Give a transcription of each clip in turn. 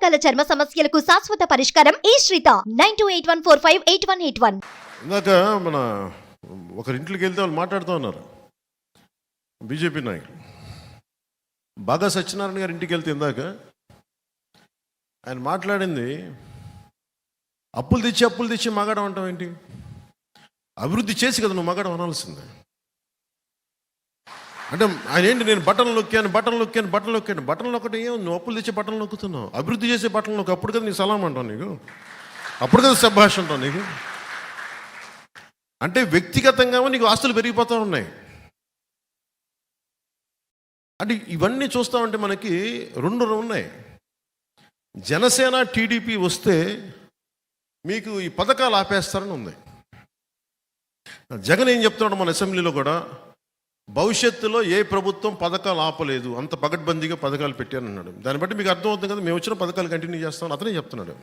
రకాల చర్మ సమస్యలకు శాశ్వత పరిష్కారం ఈ శ్రీత 9281458181. ఇందాక మన ఒకరింట్లోకి వెళ్తే వాళ్ళు మాట్లాడుతూ ఉన్నారు. బీజేపీ నాయకులు బాగా సత్యనారాయణ గారి ఇంటికి వెళ్తే ఇందాక ఆయన మాట్లాడింది, అప్పులు తెచ్చి మగాడం అంటాం ఏంటి? అభివృద్ధి చేసి కదా నువ్వు మగాడం అనాల్సిందే. అంటే ఆయన ఏంటి, నేను బట్టలు నొక్కాను ఒకటి ఏం నువ్వు అప్పులు తెచ్చి బట్టలు నొక్కుతున్నావు, అభివృద్ధి చేసే బట్టలు నొక్కు, అప్పుడు కదా నీ సలాం అంటావు, నీకు అప్పుడు కదా శభాష్ అంటావు నీకు. అంటే వ్యక్తిగతంగా నీకు ఆస్తులు పెరిగిపోతూ ఉన్నాయి. అంటే ఇవన్నీ చూస్తూ ఉంటే మనకి రెండు ఉన్నాయి. జనసేన టీడీపీ వస్తే మీకు ఈ పథకాలు ఆపేస్తారని ఉంది. జగన్ ఏం చెప్తున్నాడు మన అసెంబ్లీలో కూడా, భవిష్యత్తులో ఏ ప్రభుత్వం పథకాలు ఆపలేదు, అంత పగడ్బందీగా పథకాలు పెట్టాను అన్నాడు. దాన్ని బట్టి మీకు అర్థమవుతుంది కదా, మేము వచ్చిన పథకాలు కంటిన్యూ చేస్తామని అతనే చెప్తున్నాడు.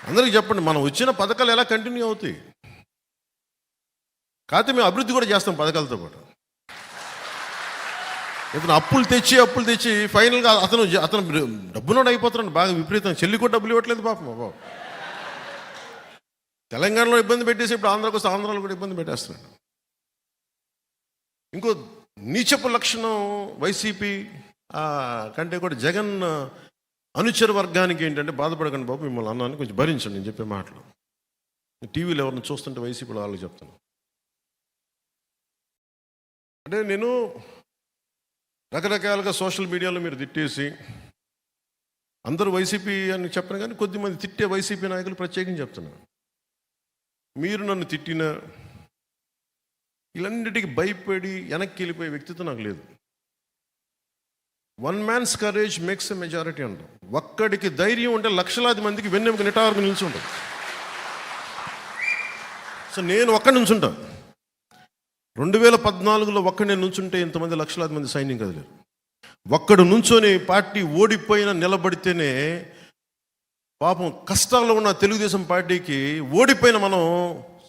అందరికీ చెప్పండి, మనం వచ్చిన పథకాలు ఎలా కంటిన్యూ అవుతాయి? కాకపోతే మేము అభివృద్ధి కూడా చేస్తాం పథకాలతో పాటు. ఇప్పుడు అప్పులు తెచ్చి ఫైనల్గా అతను డబ్బునోడు అయిపోతున్నాడు బాగా విపరీతం. చెల్లి కూడా డబ్బులు ఇవ్వట్లేదు పాపం. బాబు తెలంగాణలో ఇబ్బంది పెట్టేసి ఇప్పుడు ఆంధ్రాకు వస్తే ఆంధ్రాలో కూడా ఇబ్బంది పెట్టేస్తున్నాడు. ఇంకో నీచపు లక్షణం వైసీపీ కంటే కూడా జగన్ అనుచర వర్గానికి ఏంటంటే, బాధపడకండి బాబు మిమ్మల్ని అన్నాను, కొంచెం భరించండి నేను చెప్పే మాటలు. టీవీలో ఎవరిని చూస్తుంటే వైసీపీలో వాళ్ళకి చెప్తాను. అంటే నేను రకరకాలుగా సోషల్ మీడియాలో మీరు తిట్టేసి, అందరూ వైసీపీ అని చెప్పను కానీ కొద్దిమంది తిట్టే వైసీపీ నాయకులు ప్రత్యేకంగా చెప్తున్నారు. మీరు నన్ను తిట్టినా ఇలాంటికి భయపడి వెనక్కి వెళ్ళిపోయే వ్యక్తిత్వం నాకు లేదు. One man's courage makes a majority అంటాం. ఒక్కడికి ధైర్యం ఉంటే లక్షలాది మందికి వెన్నెముక నిటారుగా నిల్చుంటాం. సో నేను ఒక్కడి నుంచుంటాను. 2014లో ఒక్కడే నుంచుంటే ఇంతమంది లక్షలాది మంది సైన్యం కదలేరు. ఒక్కడు నుంచొని పార్టీ ఓడిపోయినా నిలబడితేనే పాపం కష్టాల్లో ఉన్న తెలుగుదేశం పార్టీకి ఓడిపోయిన మనం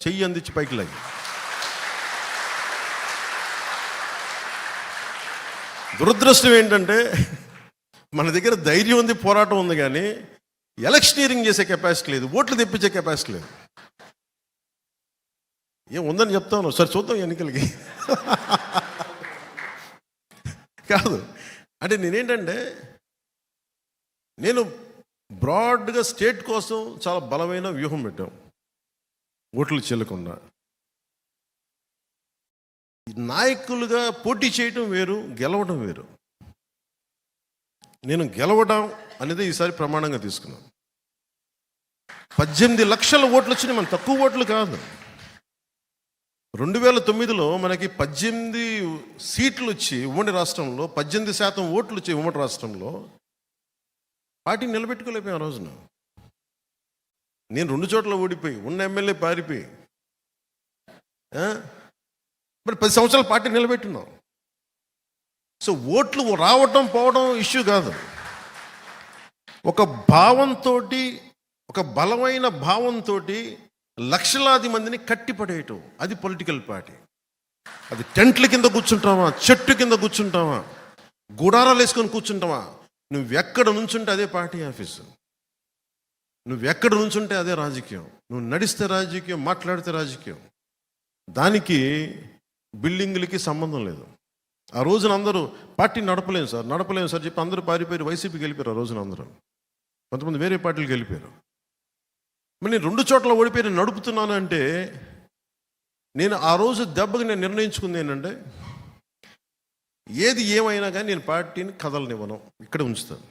చెయ్యి అందించి పైకి లాగి. దురదృష్టం ఏంటంటే మన దగ్గర ధైర్యం ఉంది, పోరాటం ఉంది, కానీ ఎలక్షనీరింగ్ చేసే కెపాసిటీ లేదు, ఓట్లు తెప్పించే కెపాసిటీ లేదు. ఏం ఉందని చెప్తాను, సరే చూద్దాం ఎన్నికలకి కాదు. అంటే నేనేంటంటే, నేను బ్రాడ్గా స్టేట్ కోసం చాలా బలమైన వ్యూహం పెట్టాం. ఓట్లు చెల్లకుండా నాయకులుగా పోటీ చేయటం వేరు, గెలవడం వేరు. నేను గెలవడం అనేది ఈసారి ప్రమాణంగా తీసుకున్నాను. 18 లక్షల ఓట్లు వచ్చినాయి, మన తక్కువ ఓట్లు కాదు. 2009లో మనకి 18 సీట్లు వచ్చి ఉమ్మడి రాష్ట్రంలో 18% ఓట్లు వచ్చి ఉమ్మడి రాష్ట్రంలో పార్టీని నిలబెట్టుకోలేకపోయాం. ఆ రోజున నేను 2 చోట్ల ఓడిపోయి, ఉన్న ఎమ్మెల్యే పారిపోయి, మరి 10 సంవత్సరాల పార్టీ నిలబెట్టున్నాం. సో ఓట్లు రావటం పోవడం ఇష్యూ కాదు. ఒక భావంతో, ఒక బలమైన భావంతో లక్షలాది మందిని కట్టిపడేయటం, అది పొలిటికల్ పార్టీ. అది టెంట్ల కింద కూర్చుంటావా, చెట్టు కింద కూర్చుంటావా, గుడారాలు వేసుకొని కూర్చుంటావా, నువ్వెక్కడ నుంచుంటే అదే పార్టీ ఆఫీసు, నువ్వెక్కడ నుంచుంటే అదే రాజకీయం. నువ్వు నడిస్తే రాజకీయం, మాట్లాడితే రాజకీయం. దానికి బిల్డింగులకి సంబంధం లేదు. ఆ రోజున అందరూ పార్టీ నడపలేము సార్ చెప్పి అందరూ పారిపోయి వైసీపీకి వెళ్ళిపోయారు. ఆ రోజున అందరూ, కొంతమంది వేరే పార్టీలకు వెళ్ళిపోయారు. మరి నేను 2 చోట్ల ఓడిపోయి నేను నడుపుతున్నాను అంటే, నేను ఆ రోజు దెబ్బకి నేను నిర్ణయించుకుంది ఏంటంటే, ఏది ఏమైనా కానీ నేను పార్టీని కదలనివ్వను, ఇక్కడే ఉంచుతాను.